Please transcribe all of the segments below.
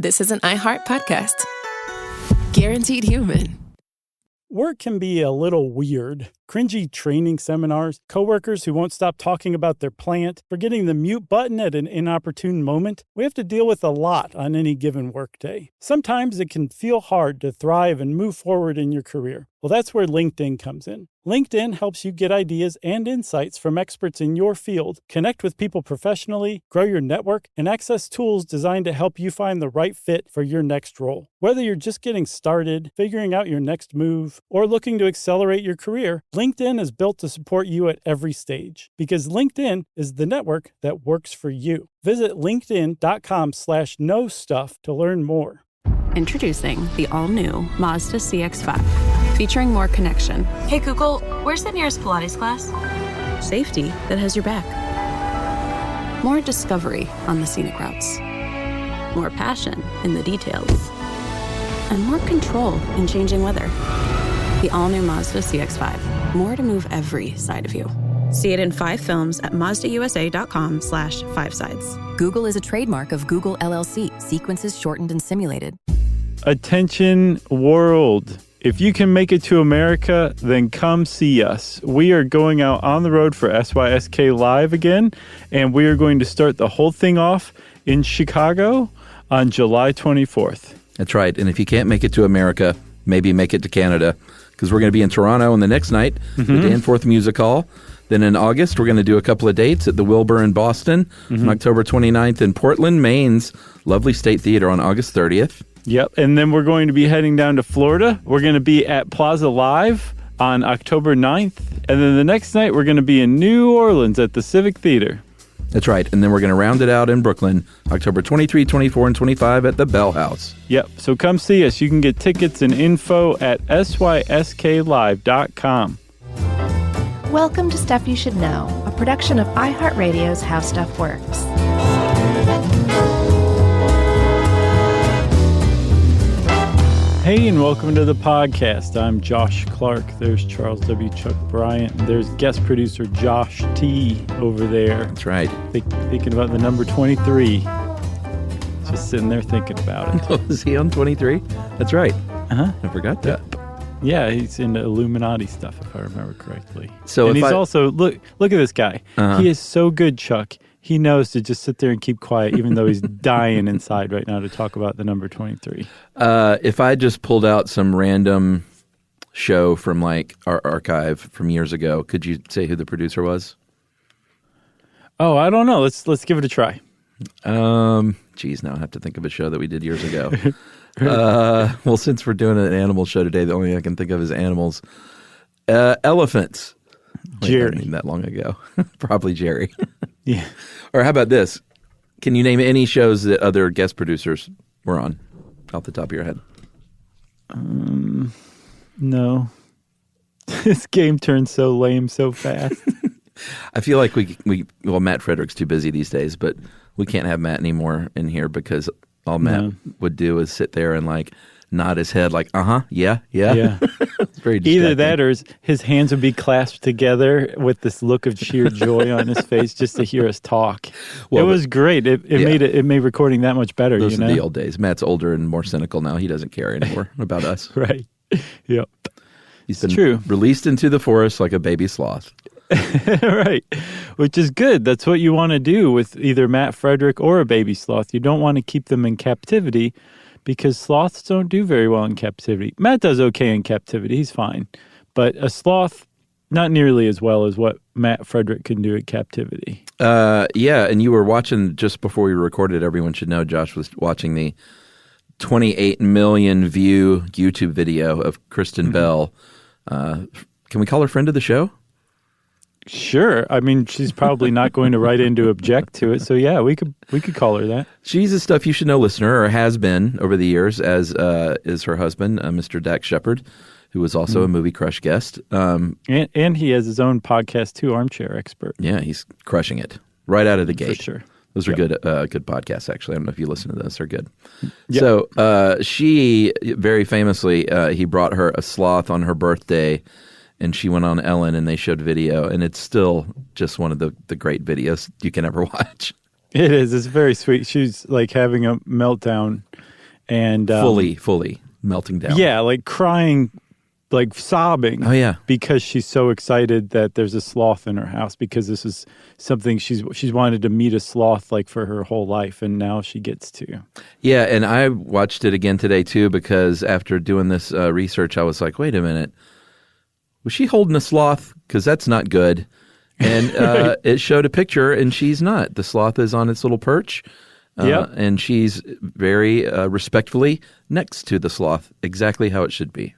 this is an iHeart podcast. Guaranteed human. Work can be a little weird. Cringy training seminars, coworkers who won't stop talking about their plant, forgetting the mute button at an inopportune moment. We have to deal with a lot on any given workday. Sometimes it can feel hard to thrive and move forward in your career. Well, that's where LinkedIn comes in. LinkedIn helps you get ideas and insights from experts in your field, connect with people professionally, grow your network, and access tools designed to help you find the right fit for your next role. Whether you're just getting started, figuring out your next move, or looking to accelerate your career, LinkedIn is built to support you at every stage because LinkedIn is the network that works for you. Visit linkedin.com/know stuff to learn more. Introducing the all-new Mazda CX-5, featuring more connection. Hey Google, where's the nearest Pilates class? Safety that has your back. More discovery on the scenic routes. More passion in the details. And more control in changing weather. The all-new Mazda CX-5. More to move every side of you. See it in 5 films at MazdaUSA.com/5sides. Google is a trademark of Google LLC. Sequences shortened and simulated. Attention world. If you can make it to America, then come see us. We are going out on the road for SYSK Live again, and we are going to start the whole thing off in Chicago on July 24th. That's right. And if you can't make it to America, maybe make it to Canada, because we're going to be in Toronto on the next night, the Danforth Music Hall. Then in August, we're going to do a couple of dates at the Wilbur in Boston on October 29th, in Portland, Maine's lovely State Theater on August 30th. Yep, and then we're going to be heading down to Florida. We're going to be at Plaza Live on October 9th. And then the next night, we're going to be in New Orleans at the Civic Theater. That's right. And then we're going to round it out in Brooklyn, October 23, 24, and 25 at the Bell House. Yep, so come see us. You can get tickets and info at sysklive.com. Welcome to Stuff You Should Know, a production of iHeartRadio's How Stuff Works. Hey, and welcome to the podcast. I'm Josh Clark. There's Charles W. Chuck Bryant. There's guest producer Josh T. over there. That's right. Thinking about the number 23. Just sitting there thinking about it. Oh, is he on 23? That's right. Uh-huh. I forgot that. Yeah, he's into Illuminati stuff, if I remember correctly. So and he's also, look at this guy. Uh-huh. He is so good, Chuck. He knows to just sit there and keep quiet, even though he's dying inside right now to talk about the number 23. If I just pulled out some random show from like our archive from years ago, could you say who the producer was? Oh, I don't know. Let's give it a try. Geez, now I have to think of a show that we did years ago. Well, since we're doing an animal show today, the only thing I can think of is animals. Elephants. Jerry. I didn't mean that long ago. Probably Jerry. Yeah. Or how about this? Can you name any shows that other guest producers were on off the top of your head? No. This game turned so lame so fast. I feel like well, Matt Frederick's too busy these days, but we can't have Matt anymore in here because all Matt would do is sit there and like nod his head like, yeah. It's very distracting. Either that or his hands would be clasped together with this look of sheer joy on his face just to hear us talk. Well, it was great. It made recording that much better. Those are the old days. Matt's older and more cynical now. He doesn't care anymore about us. Right. Yep. He's been released into the forest like a baby sloth. Right. Which is good. That's what you want to do with either Matt Frederick or a baby sloth. You don't want to keep them in captivity because sloths don't do very well in captivity. Matt does okay in captivity. He's fine. But a sloth, not nearly as well as what Matt Frederick can do at captivity. Yeah, and you were watching, just before we recorded, everyone should know, Josh was watching the 28 million view YouTube video of Kristen Bell. Can we call her friend of the show? Sure. I mean, she's probably not going to write in to object to it. So yeah, we could call her that. She's a Stuff You Should Know listener, or has been over the years, as is her husband, Mr. Dax Shepard, who was also a Movie Crush guest. And he has his own podcast too, Armchair Expert. Yeah, he's crushing it right out of the gate. For sure. Those are good podcasts, actually. I don't know if you listen to those. They're good. Yep. So she, very famously, he brought her a sloth on her birthday, and she went on Ellen, and they showed video, and it's still just one of the great videos you can ever watch. It is. It's very sweet. She's like having a meltdown, and fully melting down. Yeah, like crying, like sobbing. Oh yeah, because she's so excited that there's a sloth in her house, because this is something she's wanted to meet a sloth like for her whole life, and now she gets to. Yeah, and I watched it again today too, because after doing this research, I was like, wait a minute, was she holding a sloth? Because that's not good. And it showed a picture, and she's not. The sloth is on its little perch, and she's very respectfully next to the sloth, exactly how it should be.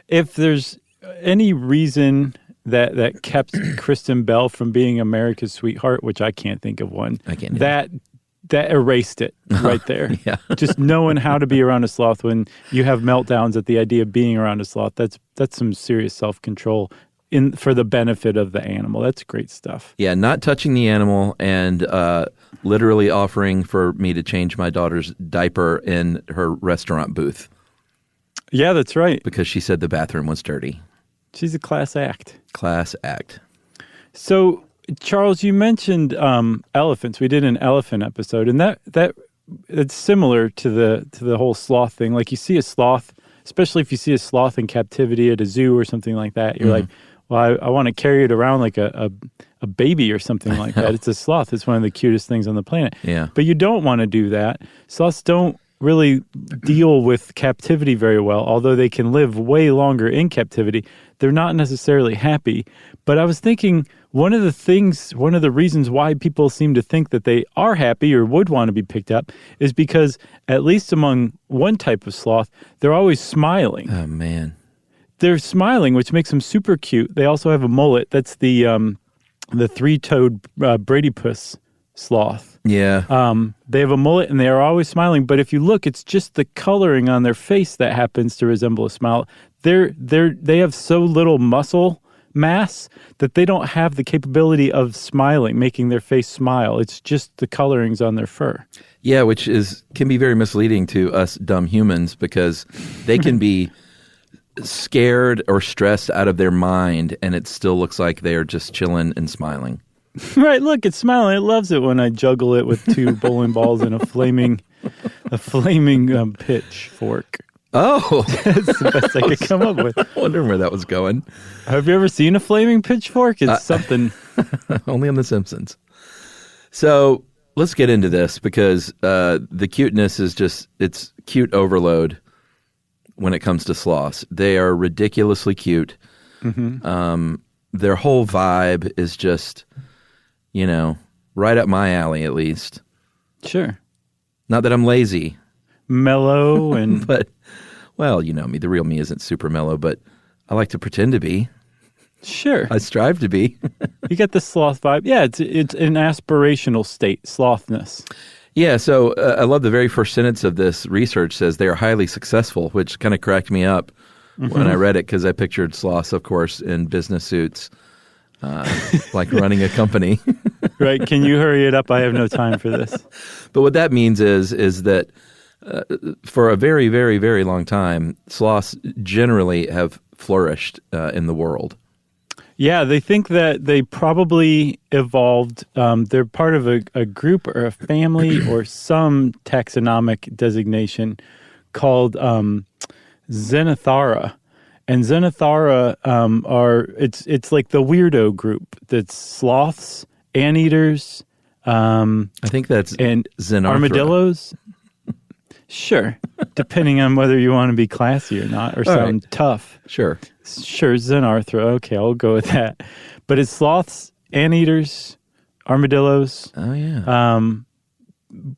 If there's any reason that kept Kristen Bell from being America's sweetheart, which I can't think of one, I can't. That erased it right there. Yeah. Just knowing how to be around a sloth when you have meltdowns at the idea of being around a sloth, that's some serious self-control for the benefit of the animal. That's great stuff. Yeah, not touching the animal and literally offering for me to change my daughter's diaper in her restaurant booth. Yeah, that's right. Because she said the bathroom was dirty. She's a class act. Class act. So, Charles, you mentioned elephants. We did an elephant episode, and that it's similar to the whole sloth thing. Like, you see a sloth, especially if you see a sloth in captivity at a zoo or something like that, you're like, well, I want to carry it around like a baby or something like that. It's a sloth. It's one of the cutest things on the planet. Yeah. But you don't want to do that. Sloths don't really deal with captivity very well, although they can live way longer in captivity. They're not necessarily happy. But I was thinking one of the reasons why people seem to think that they are happy or would want to be picked up is because, at least among one type of sloth, they're always smiling. Oh, man. They're smiling, which makes them super cute. They also have a mullet. That's the three-toed bradypus sloth. Yeah. They have a mullet, and they are always smiling. But if you look, it's just the coloring on their face that happens to resemble a smile. They have so little muscle mass that they don't have the capability of smiling, making their face smile. It's just the colorings on their fur. Yeah, which can be very misleading to us dumb humans, because they can be scared or stressed out of their mind, and it still looks like they are just chilling and smiling. Right, look, it's smiling. It loves it when I juggle it with two bowling balls and a flaming pitchfork. Oh, That's the best I could come up with. Wondering where that was going. Have you ever seen a flaming pitchfork? It's something. Only on The Simpsons. So let's get into this, because the cuteness is it's cute overload when it comes to sloths. They are ridiculously cute. Mm-hmm. Their whole vibe is just, right up my alley, at least. Sure. Not that I'm lazy. Mellow and... But, well, you know me. The real me isn't super mellow, but I like to pretend to be. Sure. I strive to be. You get the sloth vibe. Yeah, it's an aspirational state, slothness. Yeah, so I love the very first sentence of this research says they are highly successful, which kind of cracked me up when I read it, because I pictured sloths, of course, in business suits, like running a company. Right. Can you hurry it up? I have no time for this. But what that means is that for a very, very, very long time, sloths generally have flourished in the world. Yeah, they think that they probably evolved. They're part of a group or a family or some taxonomic designation called Xenothara. And Xenothara it's like the weirdo group that's sloths, anteaters. I think that's and Xenarthra. Armadillos. Sure, depending on whether you want to be classy or not, or sound tough. Sure, Xenarthra. Okay, I'll go with that. But it's sloths, anteaters, armadillos. Oh yeah.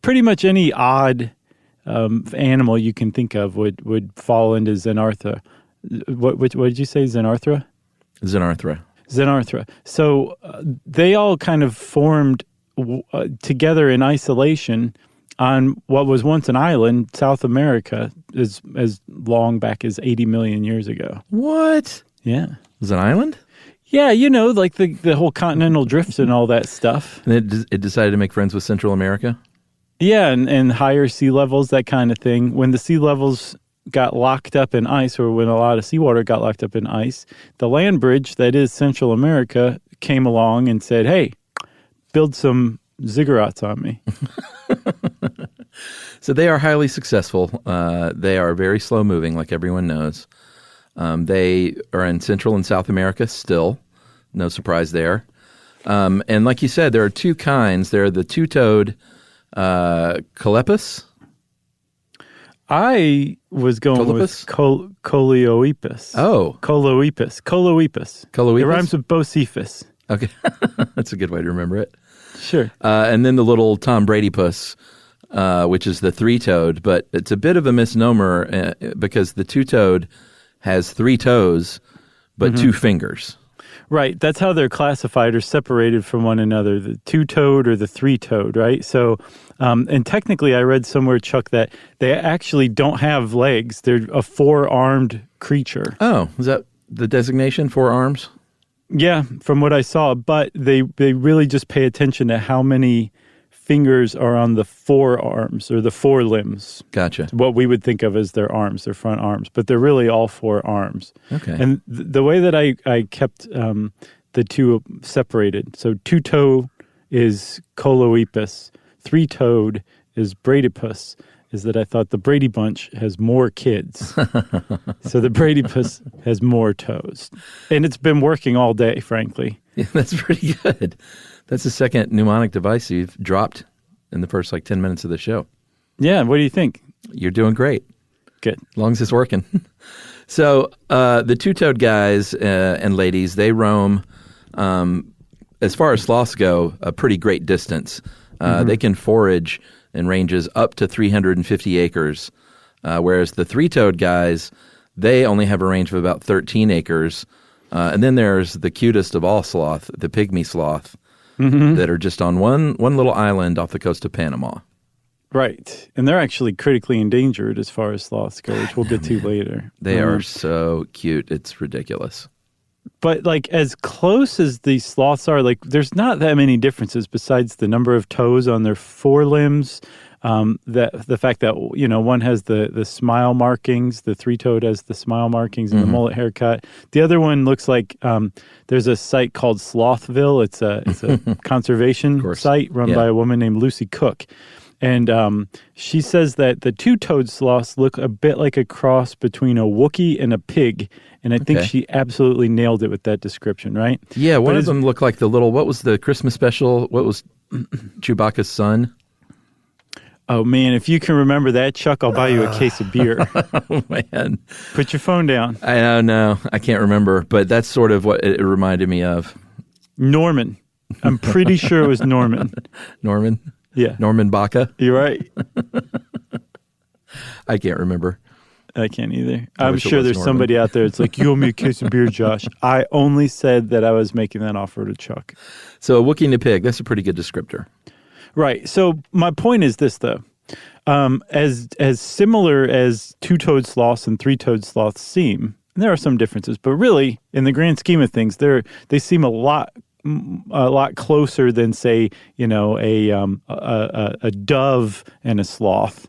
Pretty much any odd animal you can think of would fall into Xenarthra. What did you say? Xenarthra. Xenarthra. So they all kind of formed together in isolation on what was once an island, South America, as long back as 80 million years ago. What? Yeah. It was an island? Yeah, like the whole continental drift and all that stuff. And it decided to make friends with Central America? Yeah, and higher sea levels, that kind of thing. When the sea levels got locked up in ice, or when a lot of seawater got locked up in ice, the land bridge that is Central America came along and said, hey, build some ziggurats on me. So they are highly successful. They are very slow moving, like everyone knows. They are in Central and South America still. No surprise there. And like you said, there are two kinds. There are the two-toed Calepus. I was going with Coleoepus. Oh. Coleoepus. It rhymes with Bocephus. Okay. That's a good way to remember it. Sure. And then the little Tom Brady puss, which is the three-toed, but it's a bit of a misnomer because the two-toed has 3 toes, but 2 fingers. Right. That's how they're classified or separated from one another, the two-toed or the three-toed, right? So, and technically I read somewhere, Chuck, that they actually don't have legs. They're a 4-armed creature. Oh, is that the designation, 4 arms? Yeah, from what I saw. But they really just pay attention to how many fingers are on the forearms or the forelimbs. Gotcha. What we would think of as their arms, their front arms, but they're really all 4 arms. Okay. And the way that I kept the two separated, so two-toe is Coleoepus, three-toed is Bradypus, is that I thought the Brady Bunch has more kids. So the Bradypus has more toes. And it's been working all day, frankly. Yeah, that's pretty good. That's the second mnemonic device you've dropped in the first 10 minutes of the show. Yeah, what do you think? You're doing great. Good. As long as it's working. So the two-toed guys and ladies, they roam, as far as sloths go, a pretty great distance. They can forage in ranges up to 350 acres, whereas the three-toed guys, they only have a range of about 13 acres. And then there's the cutest of all sloth, the pygmy sloth, that are just on one little island off the coast of Panama. Right. And they're actually critically endangered as far as sloths go, which we'll get to later. They are so cute. It's ridiculous. But as close as these sloths are, there's not that many differences besides the number of toes on their forelimbs, the fact that, one has the smile markings, the three-toed has the smile markings and the mullet haircut. The other one looks like there's a site called Slothville. It's a conservation site run by a woman named Lucy Cook. And she says that the two-toed sloths look a bit like a cross between a Wookiee and a pig. And I think she absolutely nailed it with that description, right? Yeah, one of them looked like the little, what was the Christmas special? What was Chewbacca's son? Oh, man, if you can remember that, Chuck, I'll buy you a case of beer. Oh, man. Put your phone down. I don't know. I can't remember, but that's sort of what it reminded me of. Norman. I'm pretty sure it was Norman. Norman? Yeah. Norman Baca? You're right. I can't remember. I can't either. I'm sure there's somebody out there that's like, you owe me a case of beer, Josh. I only said that I was making that offer to Chuck. So a Wookiee and a pig, that's a pretty good descriptor. Right. So my point is this, though. As similar as two-toed sloths and three-toed sloths seem, and there are some differences, but really, in the grand scheme of things, they seem a lot closer than, say, a dove and a sloth.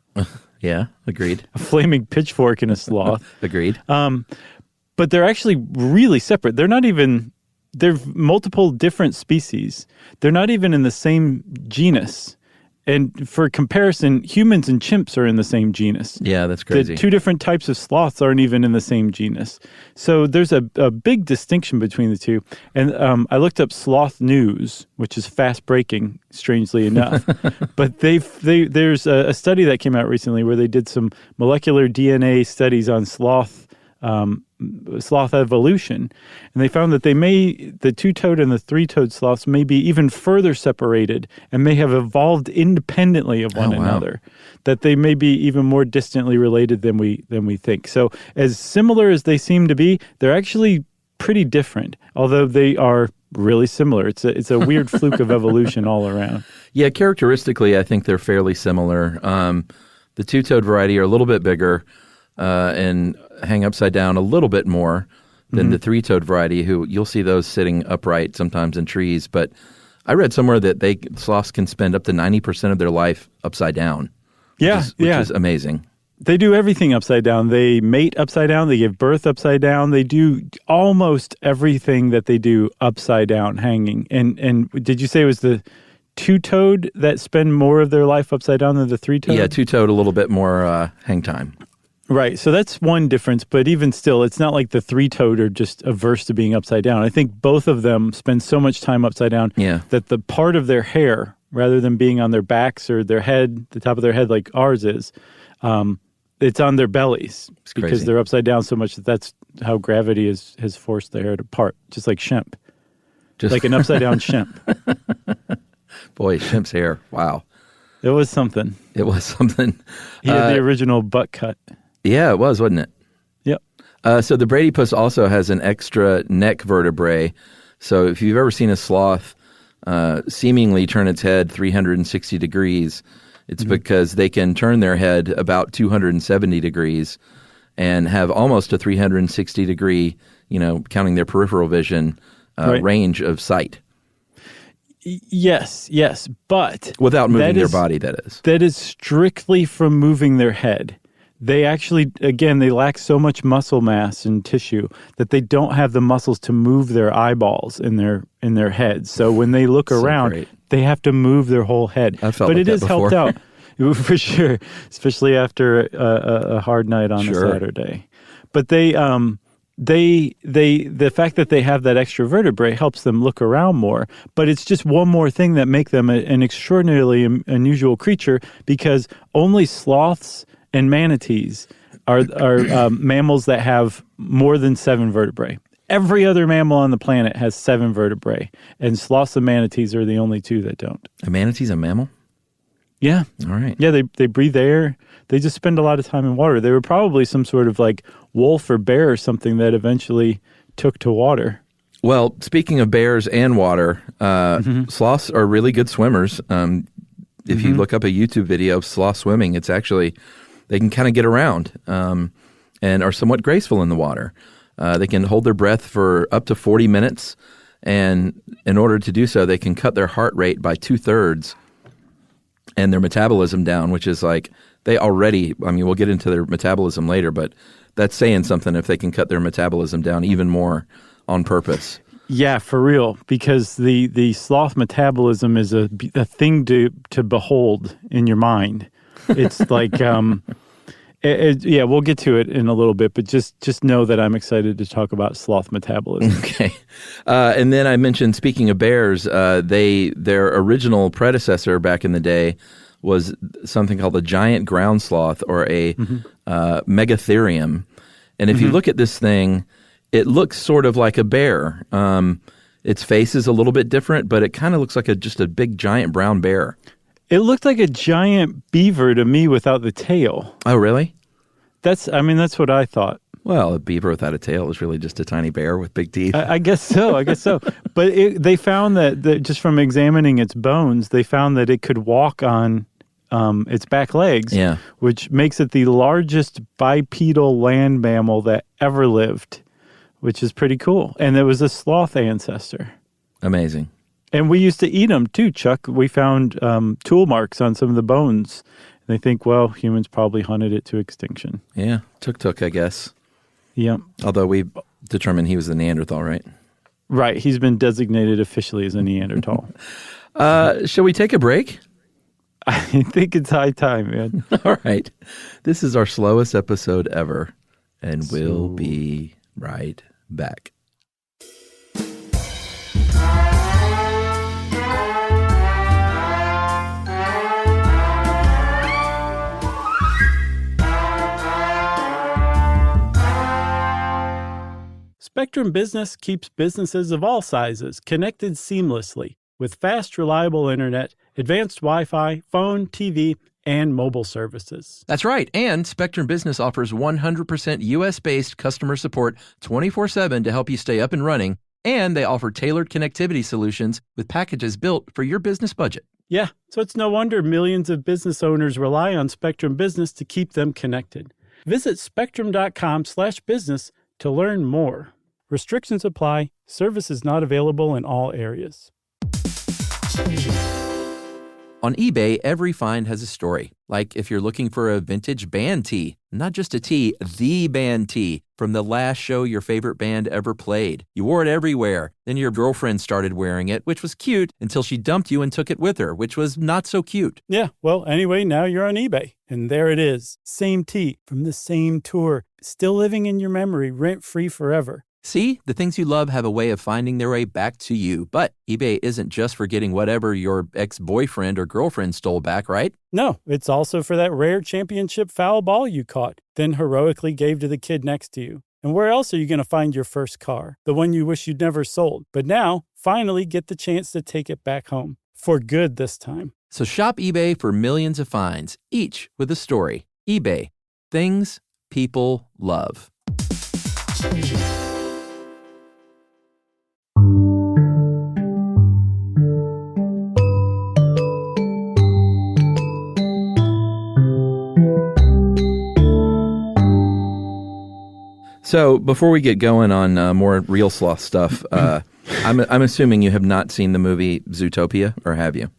Yeah, agreed. A flaming pitchfork and a sloth. Agreed. But they're actually really separate. They're multiple different species. They're not even in the same genus. And for comparison, humans and chimps are in the same genus. Yeah, that's crazy. The two different types of sloths aren't even in the same genus. So there's a big distinction between the two. And I looked up Sloth News, which is fast breaking, strangely enough. But there's a study that came out recently where they did some molecular DNA studies on sloth evolution, and they found that the two-toed and the three-toed sloths may be even further separated and may have evolved independently of one another. That they may be even more distantly related than we think. So, as similar as they seem to be, they're actually pretty different. Although they are really similar, it's a weird fluke of evolution all around. Yeah, characteristically, I think they're fairly similar. The two-toed variety are a little bit bigger and hang upside down a little bit more than the three-toed variety, who you'll see those sitting upright sometimes in trees. But I read somewhere that sloths can spend up to 90% of their life upside down. Which is amazing. They do everything upside down. They mate upside down. They give birth upside down. They do almost everything that they do upside down, hanging. And did you say it was the two-toed that spend more of their life upside down than the three-toed? Yeah, two-toed a little bit more hang time. Right. So that's one difference. But even still, it's not like the three-toed are just averse to being upside down. I think both of them spend so much time upside down that the part of their hair, rather than being on their backs or their head, the top of their head like ours is, it's on their bellies because they're upside down so much that's how gravity has forced their hair to part, just like Shemp. Like an upside-down Shemp. Boy, Shemp's hair. Wow. It was something. It was something. He had the original butt cut. Yeah, it was, wasn't it? Yep. So the bradypus also has an extra neck vertebrae. So if you've ever seen a sloth seemingly turn its head 360 degrees, it's because they can turn their head about 270 degrees and have almost a 360 degree, counting their peripheral vision, range of sight. Yes, but without moving their body, that is. That is strictly from moving their head. They actually, again, they lack so much muscle mass and tissue that they don't have the muscles to move their eyeballs in their heads. So when they look around, they have to move their whole head. I felt but like it has helped out for sure, especially after a hard night on a Saturday. But the fact that they have that extra vertebrae helps them look around more. But it's just one more thing that make them an extraordinarily unusual creature, because only sloths and manatees are mammals that have more than 7 vertebrae. Every other mammal on the planet has 7 vertebrae, and sloths and manatees are the only 2 that don't. A manatee's a mammal? Yeah. All right. Yeah, they breathe air. They just spend a lot of time in water. They were probably some sort of like wolf or bear or something that eventually took to water. Well, speaking of bears and water, sloths are really good swimmers. If you look up a YouTube video of sloth swimming, it's actually, they can kind of get around and are somewhat graceful in the water. They can hold their breath for up to 40 minutes. And in order to do so, they can cut their heart rate by 2/3 and their metabolism down, which is like they already, we'll get into their metabolism later, but that's saying something if they can cut their metabolism down even more on purpose. Yeah, for real, because the sloth metabolism is a thing to behold in your mind. It's like, we'll get to it in a little bit, but just know that I'm excited to talk about sloth metabolism. Okay. And then I mentioned, speaking of bears, their original predecessor back in the day was something called the giant ground sloth, or a megatherium. And if you look at this thing, it looks sort of like a bear. Its face is a little bit different, but it kind of looks like just a big giant brown bear. It looked like a giant beaver to me without the tail. Oh, really? That's what I thought. Well, a beaver without a tail is really just a tiny bear with big teeth. I guess so. But they found that just from examining its bones, they found that it could walk on its back legs, which makes it the largest bipedal land mammal that ever lived, which is pretty cool. And it was a sloth ancestor. Amazing. And we used to eat them too, Chuck. We found tool marks on some of the bones. And they think, well, humans probably hunted it to extinction. Yeah, tuk, I guess. Yep. Although we determined he was a Neanderthal, right? Right. He's been designated officially as a Neanderthal. Shall we take a break? I think it's high time, man. All right. This is our slowest episode ever, and we'll be right back. Spectrum Business keeps businesses of all sizes connected seamlessly with fast, reliable internet, advanced Wi-Fi, phone, TV, and mobile services. That's right. And Spectrum Business offers 100% U.S.-based customer support 24/7 to help you stay up and running. And they offer tailored connectivity solutions with packages built for your business budget. Yeah, so it's no wonder millions of business owners rely on Spectrum Business to keep them connected. Visit spectrum.com/business to learn more. Restrictions apply. Services not available in all areas. On eBay, every find has a story. Like if you're looking for a vintage band tee, not just a tee, the band tee. from the last show your favorite band ever played. You wore it everywhere. Then your girlfriend started wearing it, which was cute, until she dumped you and took it with her, which was not so cute. Yeah, well, anyway, now you're on eBay. And there it is. Same tee from the same tour. Still living in your memory, rent-free forever. See, the things you love have a way of finding their way back to you. But eBay isn't just for getting whatever your ex-boyfriend or girlfriend stole back, right? No, it's also for that rare championship foul ball you caught, then heroically gave to the kid next to you. And where else are you going to find your first car? The one you wish you'd never sold. But now, finally get the chance to take it back home. For good this time. So shop eBay for millions of finds, each with a story. eBay. Things people love. So before we get going on more real sloth stuff, I'm assuming you have not seen the movie Zootopia, or have you?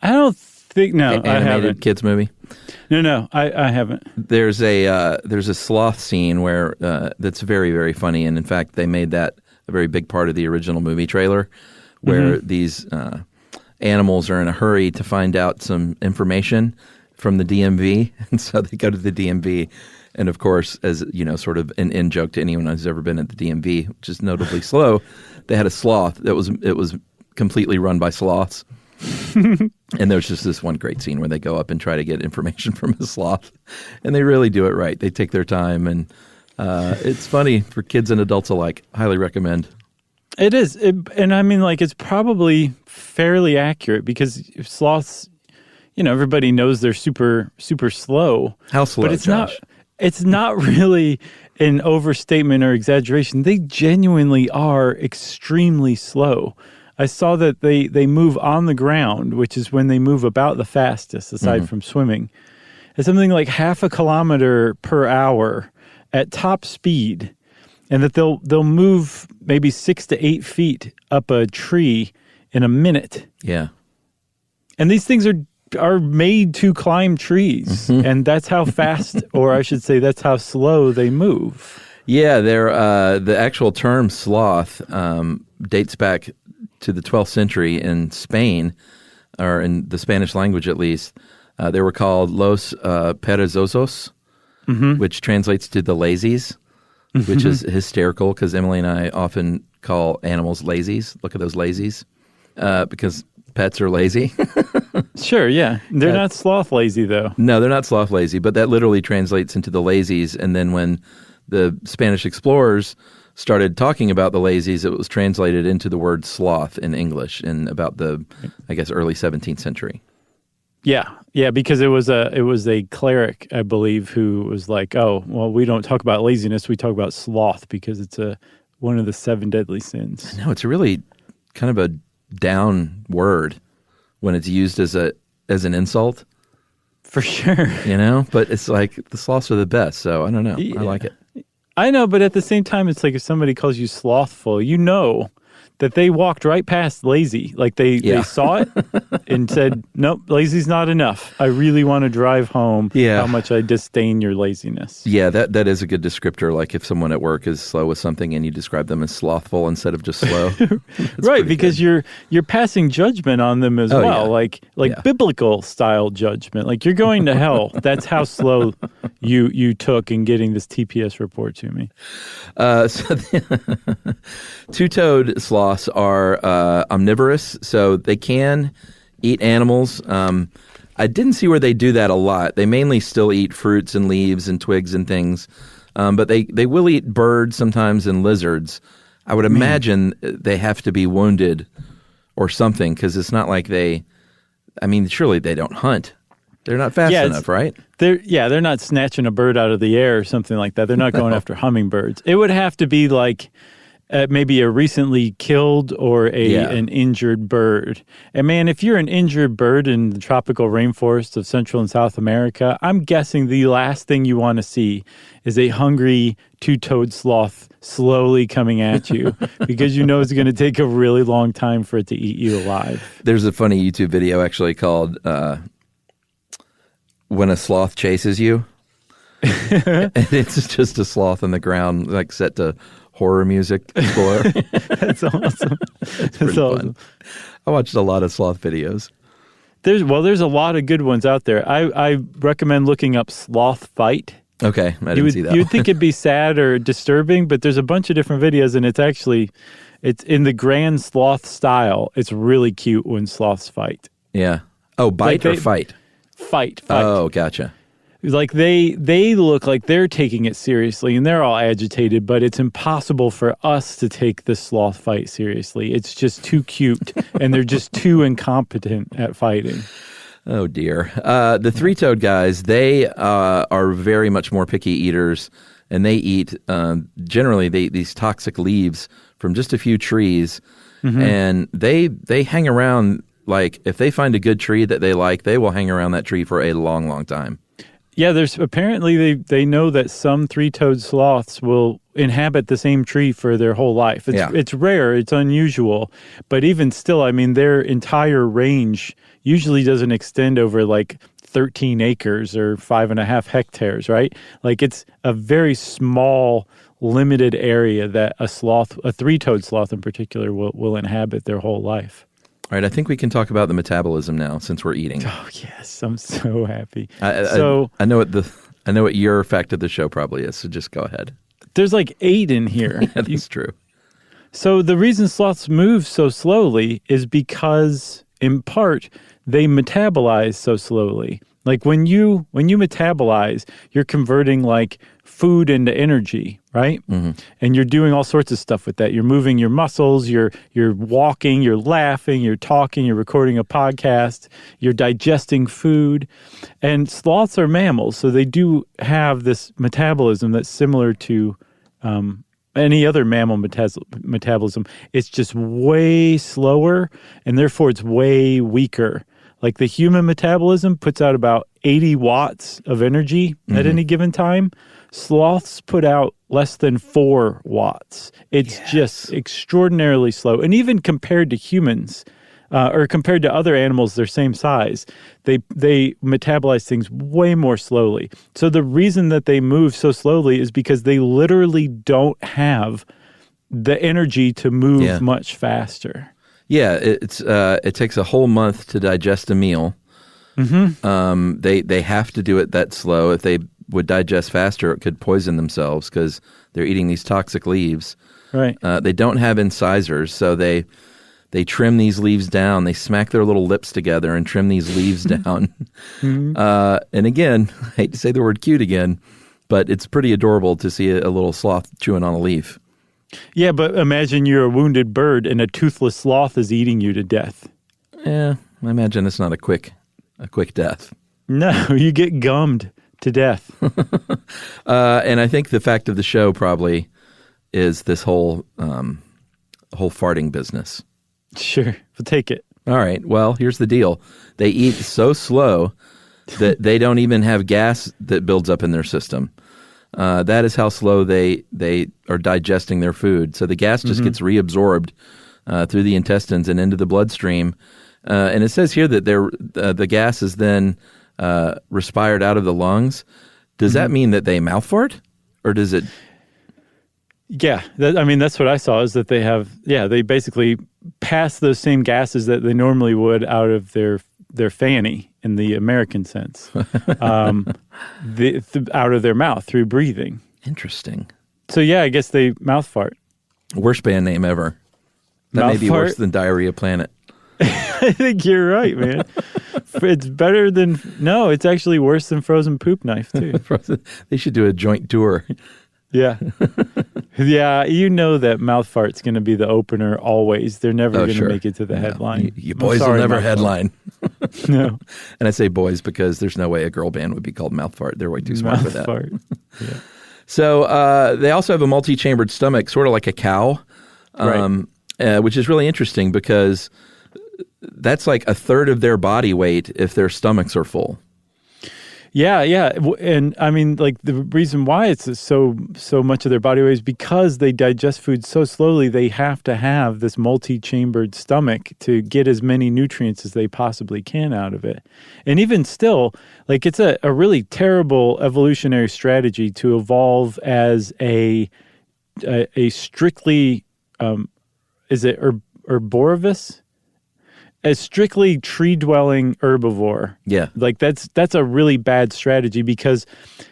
I don't think, no, I Animated haven't. kids movie? No, I haven't. There's a sloth scene where that's very, very funny, and in fact, they made that a very big part of the original movie trailer, where these animals are in a hurry to find out some information from the DMV, and so they go to the DMV. And of course, as you know, sort of an in-joke to anyone who's ever been at the DMV, which is notably slow, they had a sloth it was completely run by sloths. And there's just this one great scene where they go up and try to get information from a sloth, and they really do it right. They take their time, and it's funny for kids and adults alike. Highly recommend. It is, and I mean, like, it's probably fairly accurate because sloths, you know, everybody knows they're super, super slow. How slow, but it's Josh? It's not really an overstatement or exaggeration. They genuinely are extremely slow. I saw that they move on the ground, which is when they move about the fastest, aside from swimming. It's something like 0.5 kilometer per hour at top speed, and that they'll move maybe 6 to 8 feet up a tree in a minute. Yeah. And these things are made to climb trees, and that's how fast, or I should say, that's how slow they move. Yeah, they're the actual term sloth dates back to the 12th century in Spain, or in the Spanish language at least. They were called los perezosos, which translates to the lazies, which is hysterical because Emily and I often call animals lazies. Look at those lazies, because pets are lazy. Sure, yeah. They're not sloth lazy, though. No, they're not sloth lazy, but that literally translates into the lazies. And then when the Spanish explorers started talking about the lazies, it was translated into the word sloth in English in about the, I guess, early 17th century. Yeah, because it was a cleric, I believe, who was like, oh, well, we don't talk about laziness, we talk about sloth because it's one of the 7 deadly sins. No, it's really kind of a down word when it's used as an insult. For sure. You know, but it's like the sloths are the best, so I don't know. Yeah. I like it. I know, but at the same time, it's like if somebody calls you slothful, you know that they walked right past lazy. Like they saw it and said, nope, lazy's not enough. I really want to drive home how much I disdain your laziness. Yeah, that is a good descriptor. Like if someone at work is slow with something and you describe them as slothful instead of just slow. Right, because you're passing judgment on them as well. Yeah. Like biblical style judgment. Like you're going to hell. That's how slow you took in getting this TPS report to me. Two-toed sloths are omnivorous, so they can eat animals. I didn't see where they do that a lot. They mainly still eat fruits and leaves and twigs and things, but they will eat birds sometimes and lizards. I would imagine they have to be wounded or something because it's not like surely they don't hunt. They're not fast enough, right? They're not snatching a bird out of the air or something like that. They're not going after hummingbirds. It would have to be like maybe a recently killed or an injured bird. And man, if you're an injured bird in the tropical rainforests of Central and South America, I'm guessing the last thing you want to see is a hungry two-toed sloth slowly coming at you because you know it's going to take a really long time for it to eat you alive. There's a funny YouTube video actually called When a Sloth Chases You. And it's just a sloth on the ground, like set to horror music for. That's awesome. That's awesome. I watched a lot of sloth videos. There's a lot of good ones out there. I recommend looking up Sloth Fight. Okay, I didn't see that. You'd think it'd be sad or disturbing, but there's a bunch of different videos, and it's in the grand sloth style. It's really cute when sloths fight. Yeah. Oh, bite or fight? Fight. Oh, gotcha. Like they look like they're taking it seriously, and they're all agitated, but it's impossible for us to take the sloth fight seriously. It's just too cute, and they're just too incompetent at fighting. Oh, dear. The three-toed guys, they are very much more picky eaters, and they eat generally these toxic leaves from just a few trees, and they hang around. Like, if they find a good tree that they like, they will hang around that tree for a long, long time. Yeah, there's apparently they know that some three-toed sloths will inhabit the same tree for their whole life. It's rare, it's unusual, but even still, I mean, their entire range usually doesn't extend over like 13 acres or 5.5 hectares, right? Like it's a very small, limited area that a three-toed sloth in particular, will inhabit their whole life. All right, I think we can talk about the metabolism now since we're eating. Oh yes, I'm so happy. I know what your fact of the show probably is, so just go ahead. There's like 8 in here. Yeah, that's true. So the reason sloths move so slowly is because, in part, they metabolize so slowly. Like when you metabolize, you're converting like food into energy, right? Mm-hmm. And you're doing all sorts of stuff with that. You're moving your muscles, you're walking, you're laughing, you're talking, you're recording a podcast, you're digesting food. And sloths are mammals, so they do have this metabolism that's similar to any other mammal metabolism. It's just way slower, and therefore it's way weaker. Like the human metabolism puts out about 80 watts of energy at any given time. Sloths put out less than 4 watts. It's just extraordinarily slow. And even compared to humans, or compared to other animals their same size, they metabolize things way more slowly. So the reason that they move so slowly is because they literally don't have the energy to move much faster. Yeah, it takes a whole month to digest a meal. Mm-hmm. They have to do it that slow. If they would digest faster, it could poison themselves because they're eating these toxic leaves. Right. They don't have incisors, so they trim these leaves down. They smack their little lips together and trim these leaves down. Mm-hmm. And again, I hate to say the word cute again, but it's pretty adorable to see a little sloth chewing on a leaf. Yeah, but imagine you're a wounded bird and a toothless sloth is eating you to death. Yeah, I imagine it's not a quick death. No, you get gummed to death. And I think the fact of the show probably is this whole farting business. Sure, we'll take it. All right, well, here's the deal. They eat so slow that they don't even have gas that builds up in their system. That is how slow they are digesting their food. So the gas just gets reabsorbed through the intestines and into the bloodstream. And it says here that the gas is then respired out of the lungs. Does that mean that they mouth fart? Or does it... Yeah, that's what I saw, is that they basically pass those same gases that they normally would out of their fanny, in the American sense, out of their mouth through breathing. Interesting. So yeah, I guess they mouth fart. Worst band name ever. That Mouth may be fart? worse than Diarrhea Planet. I think you're right, man. It's better than... No, it's actually worse than Frozen Poop Knife, too. They should do a joint tour. Yeah. Yeah, you know that mouth fart's going to be the opener always. They're never going to make it to the headline. You boys will never headline. No. And I say boys because there's no way a girl band would be called Mouth Fart. They're way too smart for that. Fart. Yeah. So they also have a multi-chambered stomach, sort of like a cow, which is really interesting because that's like a third of their body weight if their stomachs are full. Yeah. And I mean, like the reason why it's so much of their body weight is because they digest food so slowly. They have to have this multi-chambered stomach to get as many nutrients as they possibly can out of it. And even still, like it's a really terrible evolutionary strategy to evolve as a strictly, is it herbivorous? A strictly tree-dwelling herbivore. Yeah. Like that's a really bad strategy because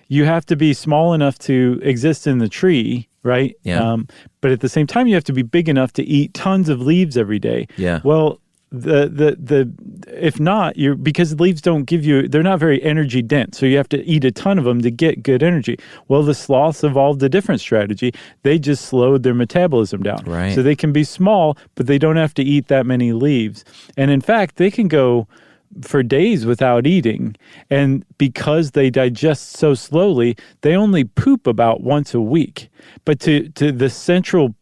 you have to be small enough to exist in the tree, right? Yeah. But at the same time, you have to be big enough to eat tons of leaves every day. Yeah. Well, if not, because leaves don't give you, they're not very energy dense, so you have to eat a ton of them to get good energy. Well, the sloths evolved a different strategy. They just slowed their metabolism down. Right. So they can be small, but they don't have to eat that many leaves. And in fact, they can go for days without eating. And because they digest so slowly, they only poop about once a week. But to the central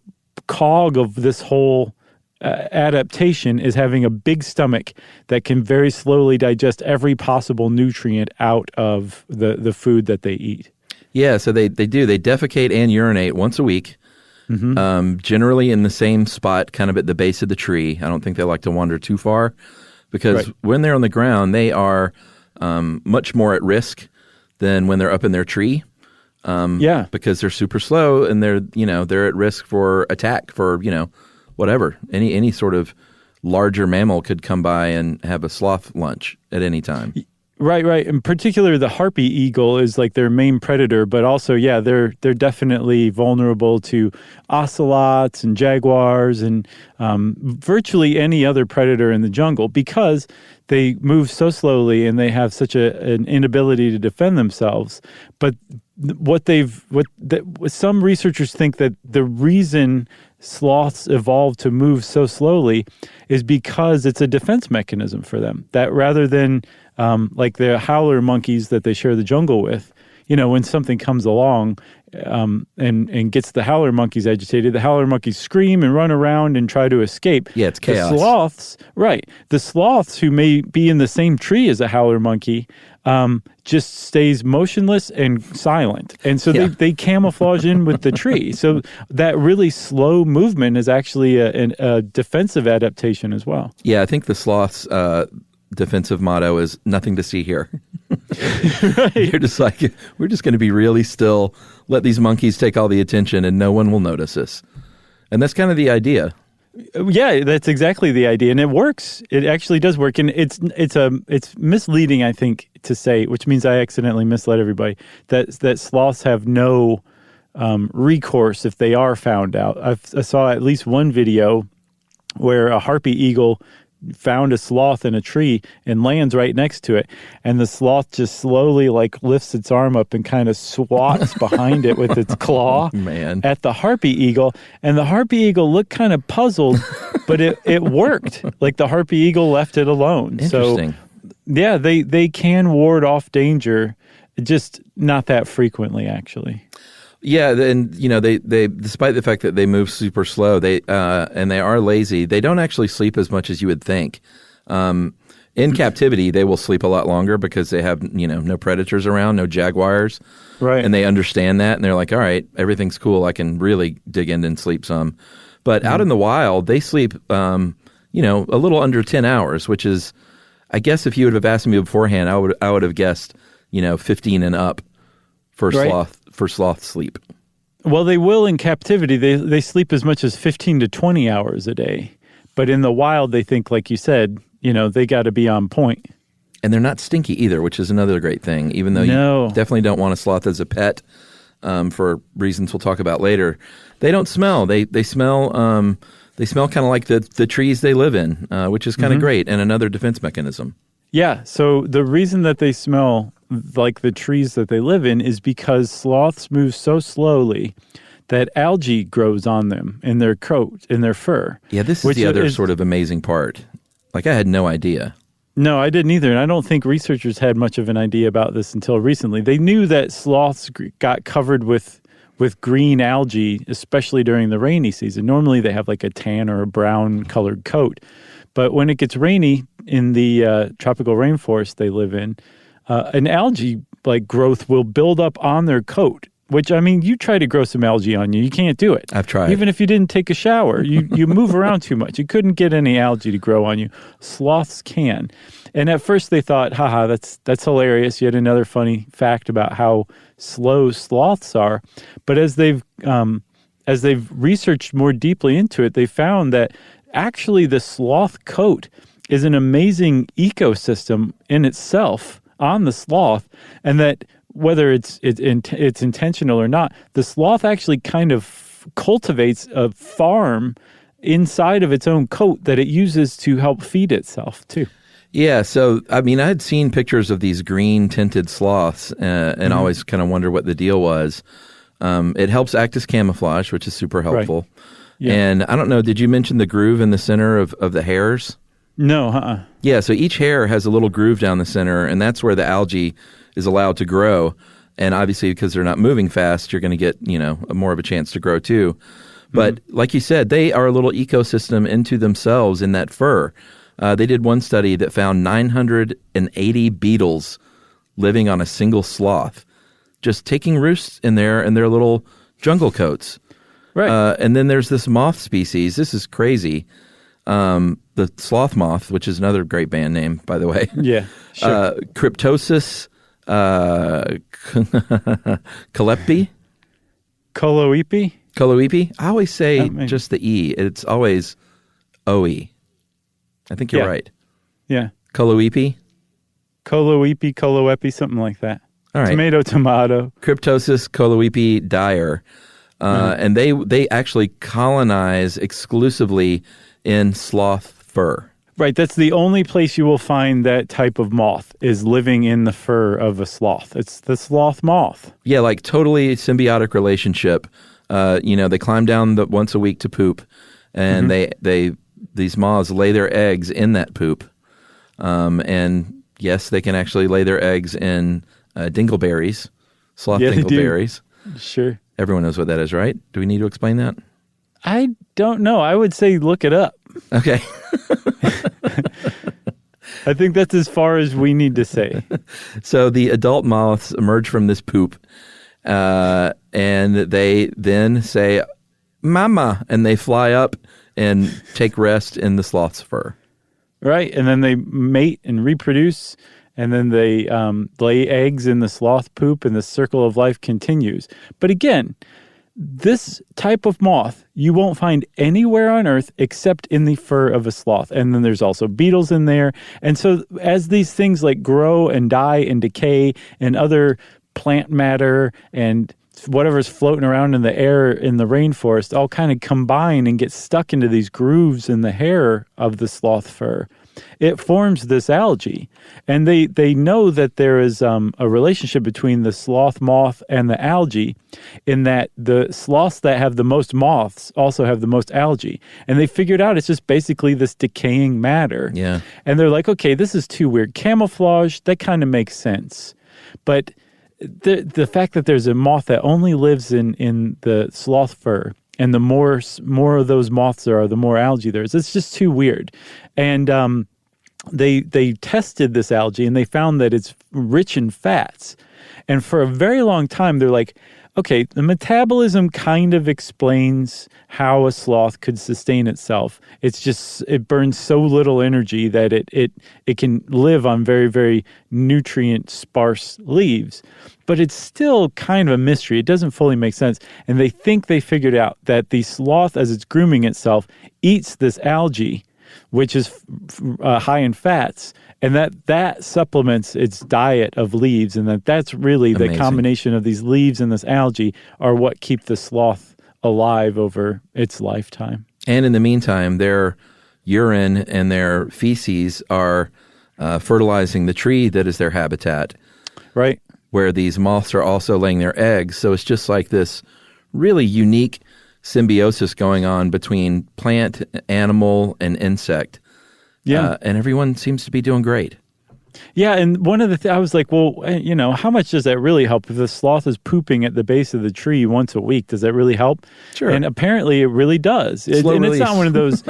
cog of this whole adaptation is having a big stomach that can very slowly digest every possible nutrient out of the food that they eat. Yeah, so they do. They defecate and urinate once a week, generally in the same spot, kind of at the base of the tree. I don't think they like to wander too far because when they're on the ground, they are much more at risk than when they're up in their tree. Because they're super slow and they're at risk for attack for, whatever. Any sort of larger mammal could come by and have a sloth lunch at any time. Right. In particular, the harpy eagle is like their main predator, but also, they're definitely vulnerable to ocelots and jaguars and virtually any other predator in the jungle because they move so slowly and they have such an inability to defend themselves. But some researchers think that the reason sloths evolved to move so slowly is because it's a defense mechanism for them. That rather than like the howler monkeys that they share the jungle with, when something comes along and gets the howler monkeys agitated, the howler monkeys scream and run around and try to escape. Yeah, it's chaos. The sloths who may be in the same tree as a howler monkey just stays motionless and silent. And so they camouflage in with the tree. So that really slow movement is actually a defensive adaptation as well. Yeah, I think the sloths' defensive motto is nothing to see here. You're just like, we're just going to be really still, let these monkeys take all the attention and no one will notice us. And that's kind of the idea. Yeah, that's exactly the idea, and it works. It actually does work, and it's misleading, I think, to say, which means I accidentally misled everybody, that sloths have no recourse if they are found out. I saw at least one video where a harpy eagle found a sloth in a tree and lands right next to it, and the sloth just slowly lifts its arm up and kind of swats behind it with its claw at the harpy eagle, and the harpy eagle looked kind of puzzled, but it worked. Like the harpy eagle left it alone. Interesting. So yeah, they can ward off danger, just not that frequently actually. Yeah, and they despite the fact that they move super slow, and they are lazy, they don't actually sleep as much as you would think. In captivity, they will sleep a lot longer because they have no predators around, no jaguars, right? And they understand that, and they're like, all right, everything's cool. I can really dig in and sleep some. But out in the wild, they sleep, a little under 10 hours, which is, I guess, if you would have asked me beforehand, I would have guessed, 15 and up for sloth sleep. Well, they will in captivity. They sleep as much as 15 to 20 hours a day. But in the wild, they think, like you said, they got to be on point. And they're not stinky either, which is another great thing, even though you definitely don't want a sloth as a pet for reasons we'll talk about later. They don't smell. They smell kind of like the trees they live in, which is kind of great, and another defense mechanism. Yeah, so the reason that they smell like the trees that they live in is because sloths move so slowly that algae grows on them in their coat, in their fur. Yeah, this is the other sort of amazing part. Like, I had no idea. No, I didn't either, and I don't think researchers had much of an idea about this until recently. They knew that sloths got covered with green algae, especially during the rainy season. Normally they have like a tan or a brown colored coat. But when it gets rainy in the tropical rainforest they live in, an algae like growth will build up on their coat. Which, I mean, you try to grow some algae on you. You can't do it. I've tried. Even if you didn't take a shower, you move around too much. You couldn't get any algae to grow on you. Sloths can. And at first they thought, haha, that's hilarious. Yet another funny fact about how slow sloths are. But as they've researched more deeply into it, they found that actually the sloth coat is an amazing ecosystem in itself on the sloth, and that whether it's intentional or not, the sloth actually kind of cultivates a farm inside of its own coat that it uses to help feed itself too. Yeah, so I mean, I had seen pictures of these green tinted sloths and always kind of wonder what the deal was. It helps act as camouflage, which is super helpful. Right. Yeah. And I don't know, did you mention the groove in the center of the hairs? No, Yeah, so each hair has a little groove down the center, and that's where the algae is allowed to grow. And obviously, because they're not moving fast, you're going to get, more of a chance to grow too. But like you said, they are a little ecosystem into themselves in that fur. They did one study that found 980 beetles living on a single sloth, just taking roosts in their little jungle coats. Right. And then there's this moth species. This is crazy. The sloth moth, which is another great band name, by the way. Yeah, sure. Cryptosis Calepi? Coloepi? I always say just the E. It's always O-E. I think you're right. Yeah. Coloepi, Coloepi, something like that. All right. Tomato. Cryptosis Coloepi Dyer. And they actually colonize exclusively in sloth fur. Right, that's the only place you will find that type of moth is living in the fur of a sloth. It's the sloth moth. Yeah, like totally symbiotic relationship. They climb down once a week to poop, and these moths lay their eggs in that poop. And yes, they can actually lay their eggs in dingleberries, sloth dingleberries. Sure. Everyone knows what that is, right? Do we need to explain that? I don't know. I would say look it up. Okay. I think that's as far as we need to say. So the adult moths emerge from this poop, and they then say, "Mama," and they fly up and take rest in the sloth's fur. Right, and then they mate and reproduce, and then they lay eggs in the sloth poop, and the circle of life continues. But again, this type of moth you won't find anywhere on Earth except in the fur of a sloth. And then there's also beetles in there. And so as these things like grow and die and decay and other plant matter and whatever's floating around in the air in the rainforest all kind of combine and get stuck into these grooves in the hair of the sloth fur, it forms this algae. And they know that there is a relationship between the sloth moth and the algae in that the sloths that have the most moths also have the most algae. And they figured out it's just basically this decaying matter. Yeah. And they're like, okay, this is too weird. Camouflage, that kind of makes sense. But the fact that there's a moth that only lives in the sloth fur, and the more of those moths there are, the more algae there is. It's just too weird. And they tested this algae, and they found that it's rich in fats. And for a very long time, they're like, okay, the metabolism kind of explains how a sloth could sustain itself. It's just, it burns so little energy that it can live on very, very nutrient-sparse leaves. But it's still kind of a mystery. It doesn't fully make sense. And they think they figured out that the sloth, as it's grooming itself, eats this algae, which is high in fats, and that supplements its diet of leaves, and that's really Amazing. The combination of these leaves and this algae are what keep the sloth alive over its lifetime. And in the meantime, their urine and their feces are fertilizing the tree that is their habitat. Right. Where these moths are also laying their eggs. So it's just like this really unique symbiosis going on between plant, animal, and insect. Yeah. And everyone seems to be doing great. Yeah, and one of the I was like, well, how much does that really help? If the sloth is pooping at the base of the tree once a week, does that really help? Sure. And apparently it really does. And it's not one of those...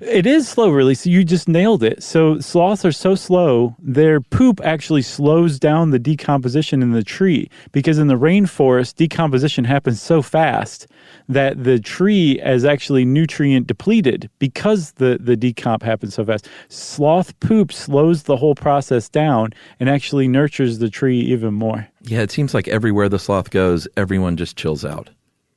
It is slow release. You just nailed it. So sloths are so slow, their poop actually slows down the decomposition in the tree, because in the rainforest, decomposition happens so fast that the tree is actually nutrient depleted because the decomp happens so fast. Sloth poop slows the whole process down and actually nurtures the tree even more. Yeah, it seems like everywhere the sloth goes, everyone just chills out.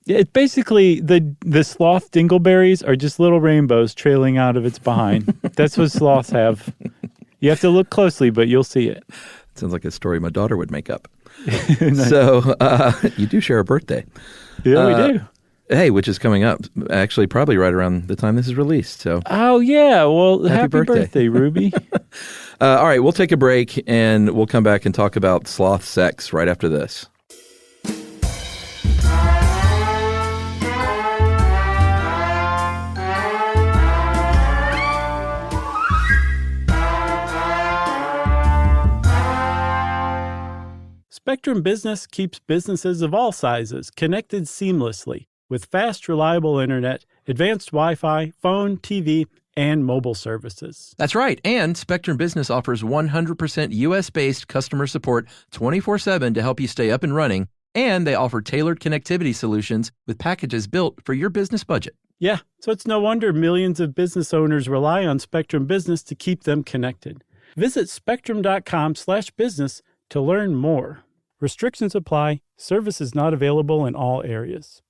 It basically, the sloth dingleberries are just little rainbows trailing out of its behind. That's what sloths have. You have to look closely, but you'll see it. Sounds like a story my daughter would make up. Nice. So you do share a birthday. Yeah, we do. Hey, which is coming up, actually probably right around the time this is released. So, oh, yeah. Well, happy birthday, Ruby. All right, we'll take a break, and we'll come back and talk about sloth sex right after this. Spectrum Business keeps businesses of all sizes connected seamlessly with fast, reliable internet, advanced Wi-Fi, phone, TV, and mobile services. That's right. And Spectrum Business offers 100% U.S.-based customer support 24/7 to help you stay up and running. And they offer tailored connectivity solutions with packages built for your business budget. Yeah, so it's no wonder millions of business owners rely on Spectrum Business to keep them connected. Visit spectrum.com/business to learn more. Restrictions apply. Service is not available in all areas.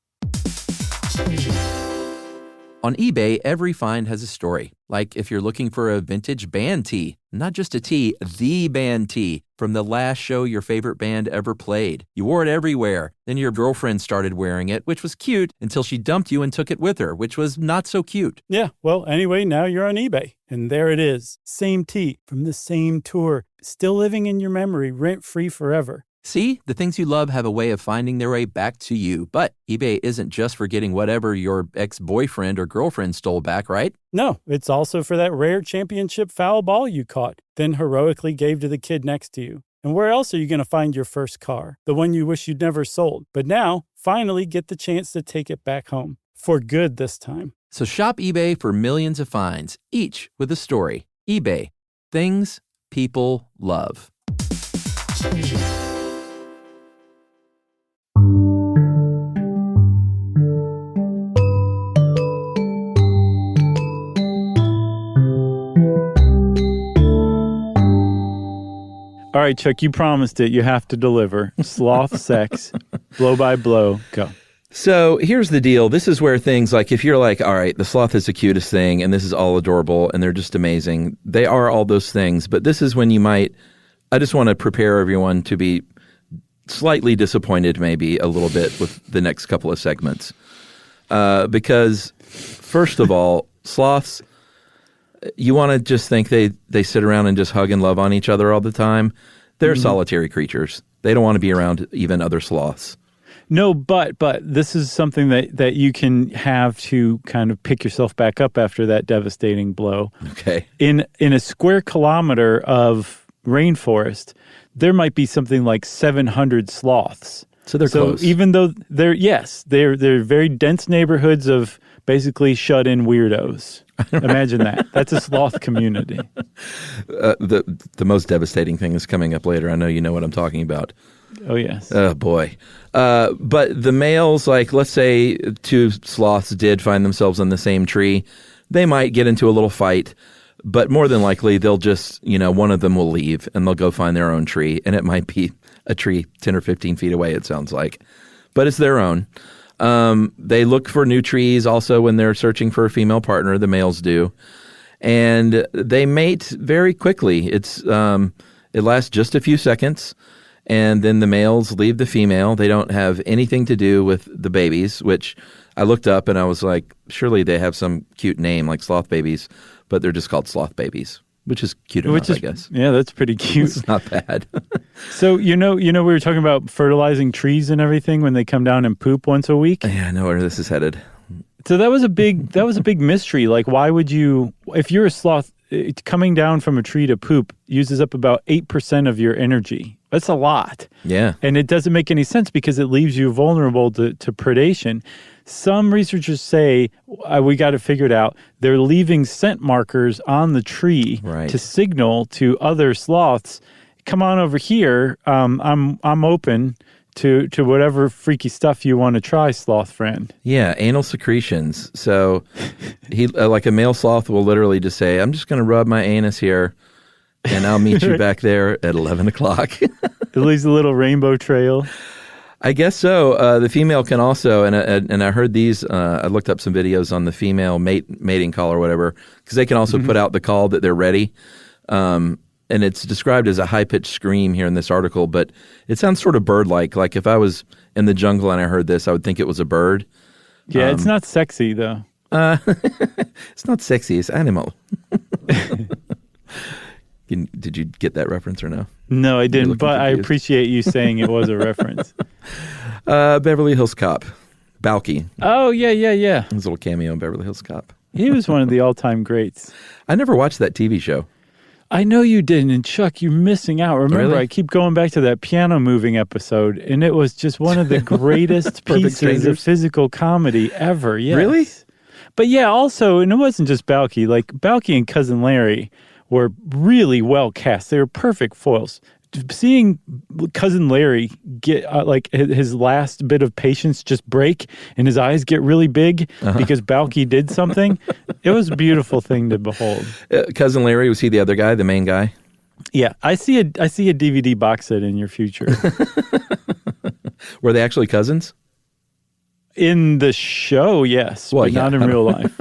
On eBay, every find has a story. Like if you're looking for a vintage band tee, not just a tee, the band tee from the last show your favorite band ever played. You wore it everywhere. Then your girlfriend started wearing it, which was cute until she dumped you and took it with her, which was not so cute. Yeah, well, anyway, now you're on eBay. And there it is. Same tee from the same tour. Still living in your memory, rent-free forever. See, the things you love have a way of finding their way back to you. But eBay isn't just for getting whatever your ex-boyfriend or girlfriend stole back, right? No, it's also for that rare championship foul ball you caught, then heroically gave to the kid next to you. And where else are you going to find your first car? The one you wish you'd never sold. But now, finally get the chance to take it back home. For good this time. So shop eBay for millions of finds, each with a story. eBay. Things people love. All right, Chuck, you promised it. You have to deliver. Sloth sex, blow by blow, go. So here's the deal. This is where things like, if you're like, all right, the sloth is the cutest thing, and this is all adorable, and they're just amazing. They are all those things. But this is when you might, I just want to prepare everyone to be slightly disappointed maybe a little bit with the next couple of segments. Because first of all, sloths, you want to just think they sit around and just hug and love on each other all the time. They're solitary creatures. They don't want to be around even other sloths. No, but this is something that you can have to kind of pick yourself back up after that devastating blow. Okay. In a square kilometer of rainforest, there might be something like 700 sloths. So they're close. So even though they're very dense neighborhoods of basically shut-in weirdos. Imagine that. That's a sloth community. The most devastating thing is coming up later. I know you know what I'm talking about. Oh, yes. Oh, boy. But the males, like, let's say two sloths did find themselves on the same tree. They might get into a little fight, but more than likely they'll just, one of them will leave and they'll go find their own tree. And it might be a tree 10 or 15 feet away, it sounds like. But it's their own. They look for new trees also when they're searching for a female partner, the males do. And they mate very quickly. It lasts just a few seconds. And then the males leave the female. They don't have anything to do with the babies, which I looked up and I was like, surely they have some cute name like sloth babies, but they're just called sloth babies, which is cute enough, I guess. Yeah, that's pretty cute. It's not bad. So, we were talking about fertilizing trees and everything when they come down and poop once a week. Yeah, I know where this is headed. So that was a big mystery. Like, why would you, if you're a sloth, coming down from a tree to poop uses up about 8% of your energy. That's a lot. Yeah. And it doesn't make any sense because it leaves you vulnerable to predation. Some researchers say, we got to figure it out. They're leaving scent markers on the tree to signal to other sloths, come on over here. I'm open to whatever freaky stuff you want to try, sloth friend. Yeah, anal secretions. So he like a male sloth will literally just say, I'm just going to rub my anus here, and I'll meet you back there at 11 o'clock. It leaves a little rainbow trail. I guess so. The female can also, and I heard these, I looked up some videos on the female mating call or whatever, because they can also put out the call that they're ready. And it's described as a high-pitched scream here in this article, but it sounds sort of bird-like. Like if I was in the jungle and I heard this, I would think it was a bird. Yeah, it's not sexy, though. It's not sexy. It's animal. Did you get that reference or no? No, I didn't, but confused. I appreciate you saying it was a reference. Beverly Hills Cop. Balky. Oh, yeah. His little cameo in Beverly Hills Cop. He was one of the all-time greats. I never watched that TV show. I know you didn't, and Chuck, you're missing out. Remember, really? I keep going back to that piano moving episode, and it was just one of the greatest pieces of physical comedy ever. Yes. Really? But yeah, also, and it wasn't just Balky. Like, Balky and Cousin Larry were really well cast. They were perfect foils. Seeing Cousin Larry get like his last bit of patience just break and his eyes get really big because Balky did something, it was a beautiful thing to behold. Cousin Larry, was he the other guy, the main guy? Yeah, I see a DVD box set in your future. Were they actually cousins? In the show, yes, but not in real life.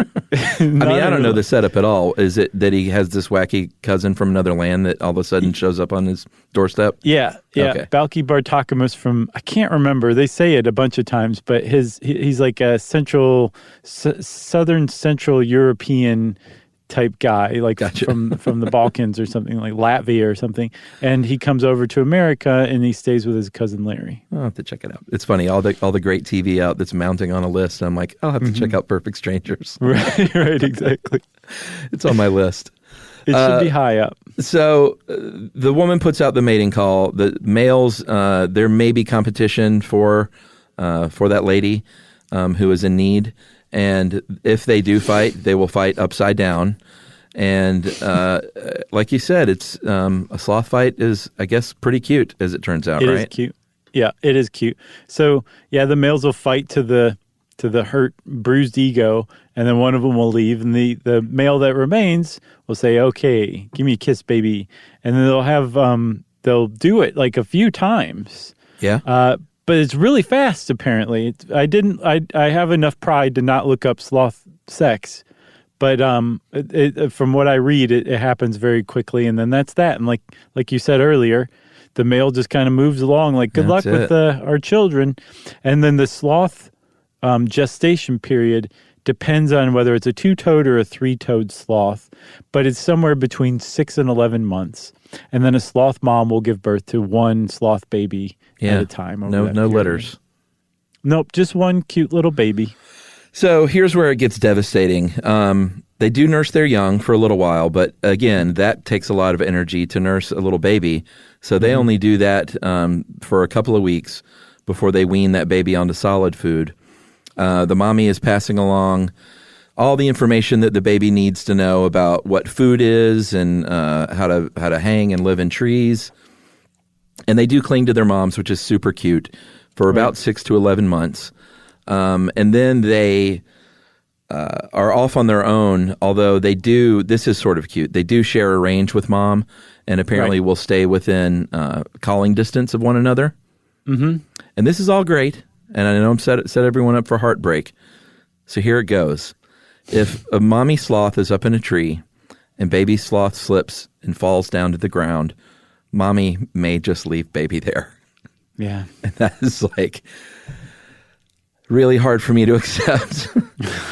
I don't know the setup at all. Is it that he has this wacky cousin from another land that all of a sudden shows up on his doorstep? Yeah. Okay. Balky Bartokomous from, I can't remember. They say it a bunch of times, but he's like a southern central European type guy, like from the Balkans or something, like Latvia or something. And he comes over to America and he stays with his cousin Larry. I'll have to check it out. It's funny, all the great TV out that's mounting on a list. I'm like, I'll have to check out Perfect Strangers. Right, exactly. It's on my list. It should be high up. So the woman puts out the mating call. The males, there may be competition for that lady who is in need. And if they do fight, they will fight upside down. And like you said, it's a sloth fight is, I guess, pretty cute, as it turns out, right? It is cute. Yeah, it is cute. So, yeah, the males will fight to the hurt, bruised ego, and then one of them will leave. And the male that remains will say, okay, give me a kiss, baby. And then they'll do it like a few times. Yeah. But it's really fast, apparently. I have enough pride to not look up sloth sex, but from what I read, it happens very quickly, and then that's that. And like you said earlier, the male just kind of moves along, like good luck with our children, and then the sloth gestation period depends on whether it's a 2-toed or a 3-toed sloth, but it's somewhere between 6 and 11 months, and then a sloth mom will give birth to one sloth baby at a time. No litters. Nope, just one cute little baby. So here's where it gets devastating. They do nurse their young for a little while, but again, that takes a lot of energy to nurse a little baby. So they only do that for a couple of weeks before they wean that baby onto solid food. The mommy is passing along all the information that the baby needs to know about what food is and how to hang and live in trees. And they do cling to their moms, which is super cute, for about 6 to 11 months. And then they are off on their own, although they do, this is sort of cute, they do share a range with mom and apparently will stay within calling distance of one another. Mm-hmm. And this is all great. And I know I'm set everyone up for heartbreak. So here it goes. If a mommy sloth is up in a tree and baby sloth slips and falls down to the ground, mommy may just leave baby there. Yeah. And that is like really hard for me to accept.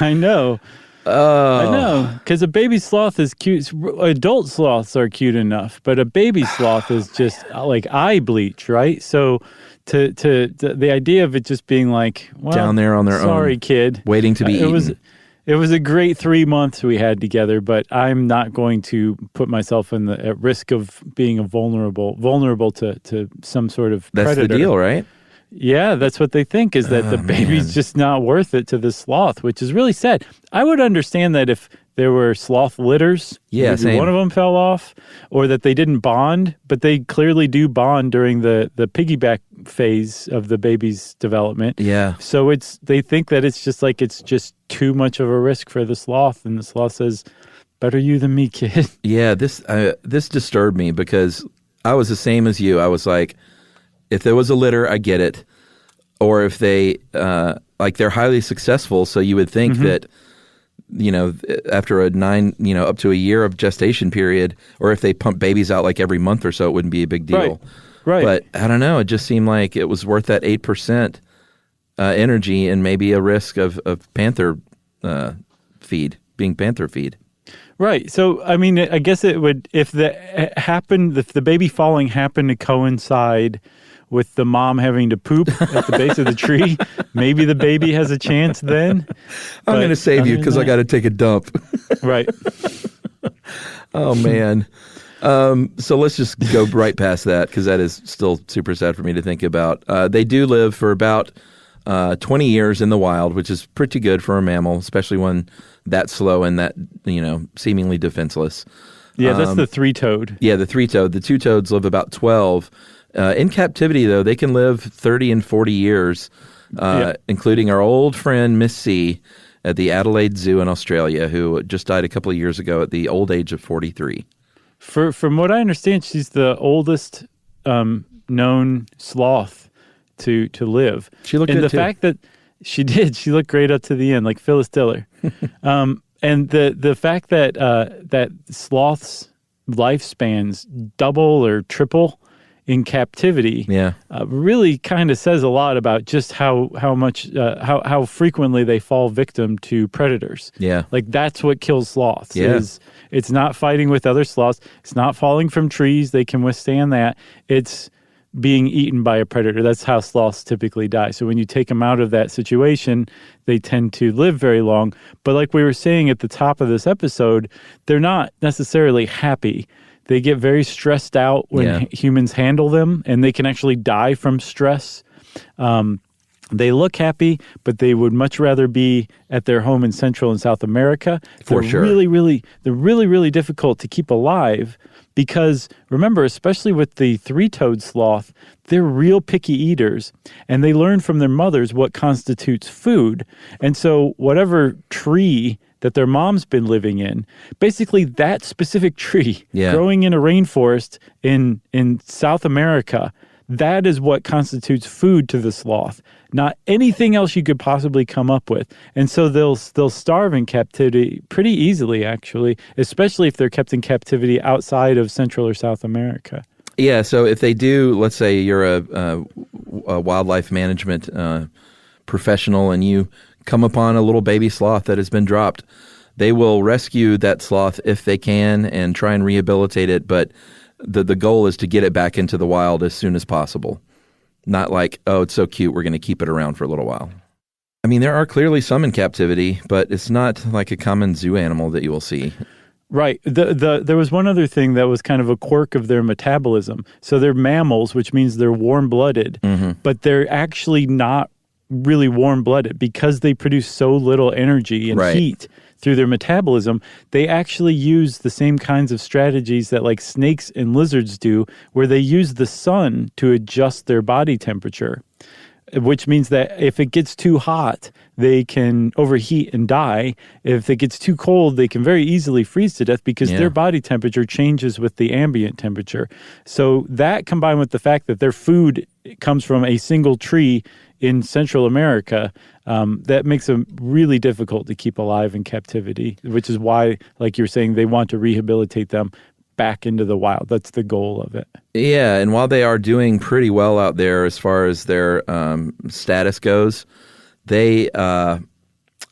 I know. I know. Because a baby sloth is cute. Adult sloths are cute enough, but a baby sloth is just like eye bleach, right? So to the idea of it just being like, well, down there on their own. Sorry, kid. Waiting to be eaten. It It was a great 3 months we had together, but I'm not going to put myself at risk of being vulnerable to some sort of That's predator. the deal, right? Yeah, that's what they think, is that the baby's just not worth it to the sloth, which is really sad. I would understand that if there were sloth litters, maybe same. one of them fell off, or that they didn't bond, but they clearly do bond during the piggyback phase of the baby's development. Yeah. So they think that it's just too much of a risk for the sloth, and the sloth says, "Better you than me, kid." Yeah, this disturbed me because I was the same as you. I was like, if there was a litter, I get it. Or if they, they're highly successful, so you would think that, after up to a year of gestation period, or if they pump babies out like every month or so, it wouldn't be a big deal. Right. But I don't know. It just seemed like it was worth that 8% energy and maybe a risk of panther being panther feed. Right. So, I mean, I guess it would, if the baby falling happened to coincide with the mom having to poop at the base of the tree, maybe the baby has a chance then. I'm going to save you because I got to take a dump. Right. Oh, man. So let's just go right past that because that is still super sad for me to think about. They do live for about 20 years in the wild, which is pretty good for a mammal, especially one that slow and that, seemingly defenseless. Yeah, that's the three-toed. Yeah, the three-toed. The two-toads live about 12. In captivity, though, they can live 30 and 40 years, including our old friend Miss C at the Adelaide Zoo in Australia, who just died a couple of years ago at the old age of 43. From what I understand, she's the oldest known sloth to live. She looked and good, the too. fact that she looked great up to the end, like Phyllis Diller. And the fact that that sloths' lifespans double or triple in captivity, really kind of says a lot about just how frequently they fall victim to predators. Yeah, like that's what kills sloths. Yeah. It's not fighting with other sloths. It's not falling from trees. They can withstand that. It's being eaten by a predator. That's how sloths typically die. So when you take them out of that situation, they tend to live very long. But like we were saying at the top of this episode, they're not necessarily happy. They get very stressed out when humans handle them, and they can actually die from stress. They look happy, but they would much rather be at their home in Central and South America. For sure. They're really difficult to keep alive because, remember, especially with the three-toed sloth, they're real picky eaters, and they learn from their mothers what constitutes food. And so whatever tree that their mom's been living in, basically that specific tree growing in a rainforest in South America, that is what constitutes food to the sloth, not anything else you could possibly come up with. And so they'll starve in captivity pretty easily, actually, especially if they're kept in captivity outside of Central or South America. Yeah, so if they do, let's say you're a wildlife management professional and you come upon a little baby sloth that has been dropped, they will rescue that sloth if they can and try and rehabilitate it, but the goal is to get it back into the wild as soon as possible. Not like, oh, it's so cute, we're going to keep it around for a little while. I mean, there are clearly some in captivity, but it's not like a common zoo animal that you will see. Right. There was one other thing that was kind of a quirk of their metabolism. So they're mammals, which means they're warm-blooded, but they're actually not really warm-blooded because they produce so little energy and heat through their metabolism. They actually use the same kinds of strategies that like snakes and lizards do, where they use the sun to adjust their body temperature, which means that if it gets too hot, they can overheat and die. If it gets too cold, they can very easily freeze to death because their body temperature changes with the ambient temperature. So that, combined with the fact that their food comes from a single tree in Central America, that makes them really difficult to keep alive in captivity, which is why, like you're saying, they want to rehabilitate them back into the wild. That's the goal of it. Yeah, and while they are doing pretty well out there as far as their status goes, they are,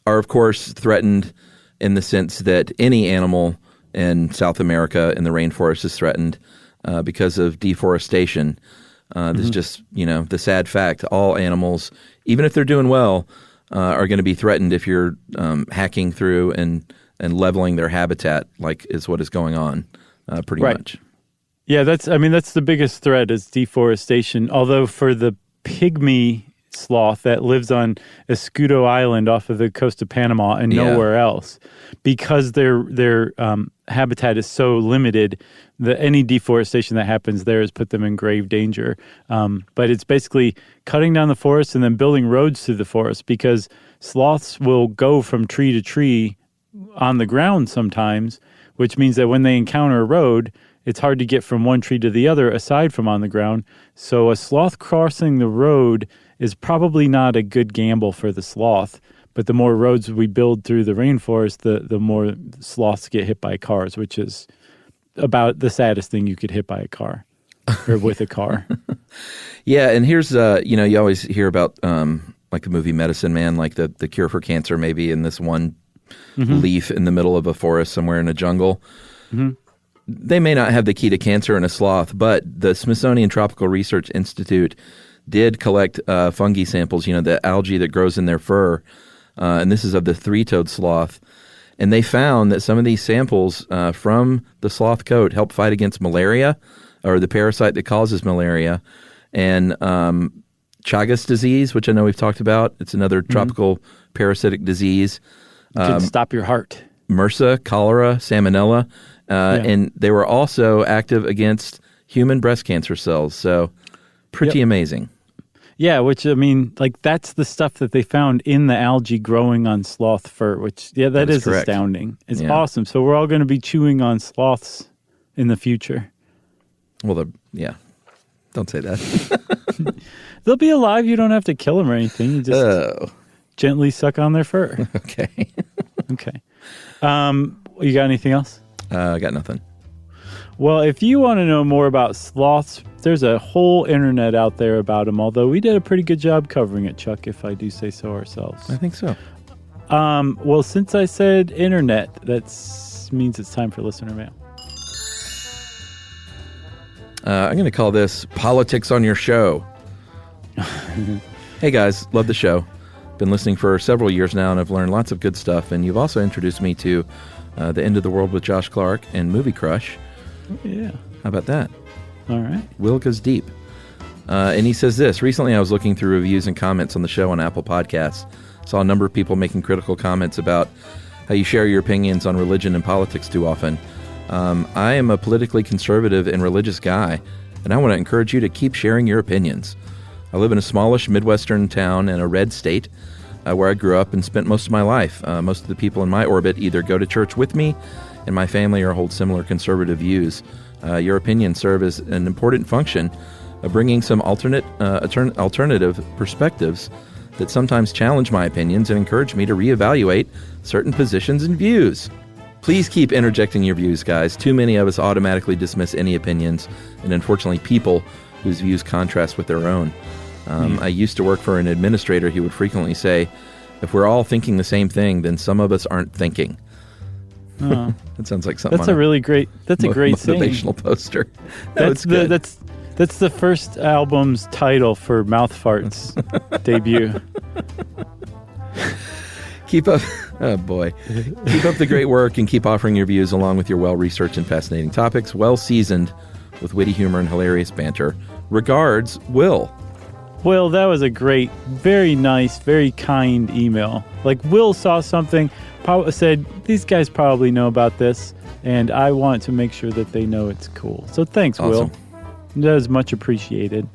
of course, threatened in the sense that any animal in South America in the rainforest is threatened because of deforestation. This is just, the sad fact. All animals, even if they're doing well, are going to be threatened if you're hacking through and leveling their habitat, like is what is going on pretty much. Yeah, that's the biggest threat is deforestation. Although for the pygmy sloth that lives on Escudo Island off of the coast of Panama and nowhere else, because their habitat is so limited, that any deforestation that happens there has put them in grave danger. But it's basically cutting down the forest and then building roads through the forest, because sloths will go from tree to tree on the ground sometimes, which means that when they encounter a road, it's hard to get from one tree to the other aside from on the ground. So a sloth crossing the road is probably not a good gamble for the sloth. But the more roads we build through the rainforest, the more sloths get hit by cars, which is about the saddest thing you could hit by a car or with a car. Yeah, and here's, you always hear about like the movie Medicine Man, like the cure for cancer maybe in this one leaf in the middle of a forest somewhere in a jungle. Mm-hmm. They may not have the key to cancer in a sloth, but the Smithsonian Tropical Research Institute did collect fungi samples, the algae that grows in their fur, and this is of the three-toed sloth. And they found that some of these samples from the sloth coat help fight against malaria, or the parasite that causes malaria, and Chagas disease, which I know we've talked about. It's another tropical parasitic disease. It can stop your heart. MRSA, cholera, salmonella. And they were also active against human breast cancer cells. So pretty amazing. Yeah, which, that's the stuff that they found in the algae growing on sloth fur, which, that is correct. Astounding. It's awesome. So we're all going to be chewing on sloths in the future. Well, don't say that. They'll be alive. You don't have to kill them or anything. You just gently suck on their fur. Okay. Okay. You got anything else? I got nothing. Well, if you want to know more about sloths, there's a whole internet out there about them, although we did a pretty good job covering it, Chuck, if I do say so ourselves. I think so. Well, since I said internet, that means it's time for listener mail. I'm going to call this Politics on Your Show. Hey, guys. Love the show. Been listening for several years now, and I've learned lots of good stuff. And you've also introduced me to The End of the World with Josh Clark and Movie Crush. Yeah. How about that? All right. Will goes deep. And he says this. Recently, I was looking through reviews and comments on the show on Apple Podcasts. Saw a number of people making critical comments about how you share your opinions on religion and politics too often. I am a politically conservative and religious guy, and I want to encourage you to keep sharing your opinions. I live in a smallish Midwestern town in a red state where I grew up and spent most of my life. Most of the people in my orbit either go to church with me and my family or hold similar conservative views. Your opinions serve as an important function of bringing some alternative perspectives that sometimes challenge my opinions and encourage me to reevaluate certain positions and views. Please keep interjecting your views, guys. Too many of us automatically dismiss any opinions, and unfortunately people whose views contrast with their own. I used to work for an administrator. He would frequently say, if we're all thinking the same thing, then some of us aren't thinking. That sounds like something. That's a really great. That's a great motivational poster. That's the first album's title for Mouth Farts debut. Keep up, oh boy, keep up the great work and keep offering your views along with your well-researched and fascinating topics, well-seasoned with witty humor and hilarious banter. Regards, Will. Will, that was a great, very nice, very kind email. Like, Will saw something, said, these guys probably know about this, and I want to make sure that they know it's cool. So thanks, awesome. Will. That is much appreciated.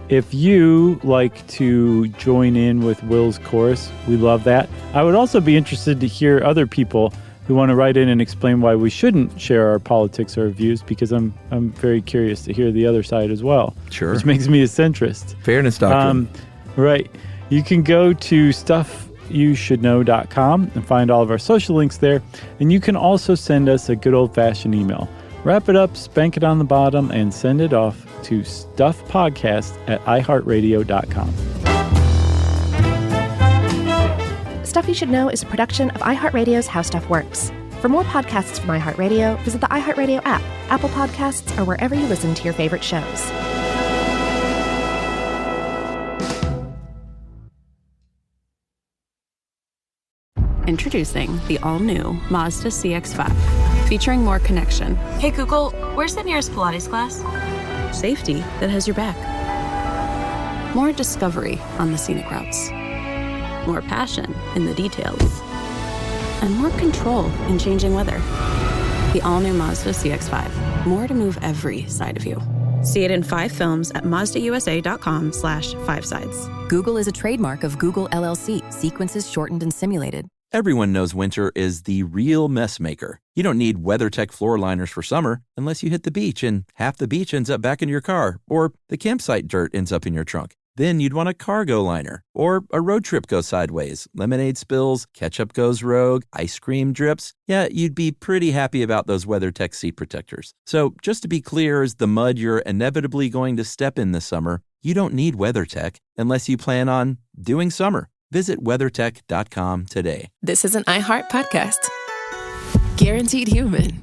If you like to join in with Will's chorus, we love that. I would also be interested to hear other people who want to write in and explain why we shouldn't share our politics or views, because I'm very curious to hear the other side as well. Sure. Which makes me a centrist. Fairness doctrine. Right. You can go to stuffyoushouldknow.com and find all of our social links there. And you can also send us a good old-fashioned email. Wrap it up, spank it on the bottom, and send it off to stuffpodcast@iheartradio.com. Stuff You Should Know is a production of iHeartRadio's How Stuff Works. For more podcasts from iHeartRadio, visit the iHeartRadio app, Apple Podcasts, or wherever you listen to your favorite shows. Introducing the all-new Mazda CX-5, featuring more connection, Hey Google, where's the nearest Pilates class? safety that has your back, more discovery on the scenic routes, more passion in the details, and more control in changing weather. The all-new Mazda CX-5, more to move every side of you. See it in 5 films at mazdausa.com/5sides. Google is a trademark of Google LLC, sequences shortened and simulated. Everyone knows winter is the real mess maker. You don't need WeatherTech floor liners for summer unless you hit the beach and half the beach ends up back in your car, or the campsite dirt ends up in your trunk. Then you'd want a cargo liner, or a road trip goes sideways, lemonade spills, ketchup goes rogue, ice cream drips. Yeah, you'd be pretty happy about those WeatherTech seat protectors. So just to be clear, as the mud you're inevitably going to step in this summer, you don't need WeatherTech unless you plan on doing summer. Visit WeatherTech.com today. This is an iHeart podcast. Guaranteed human.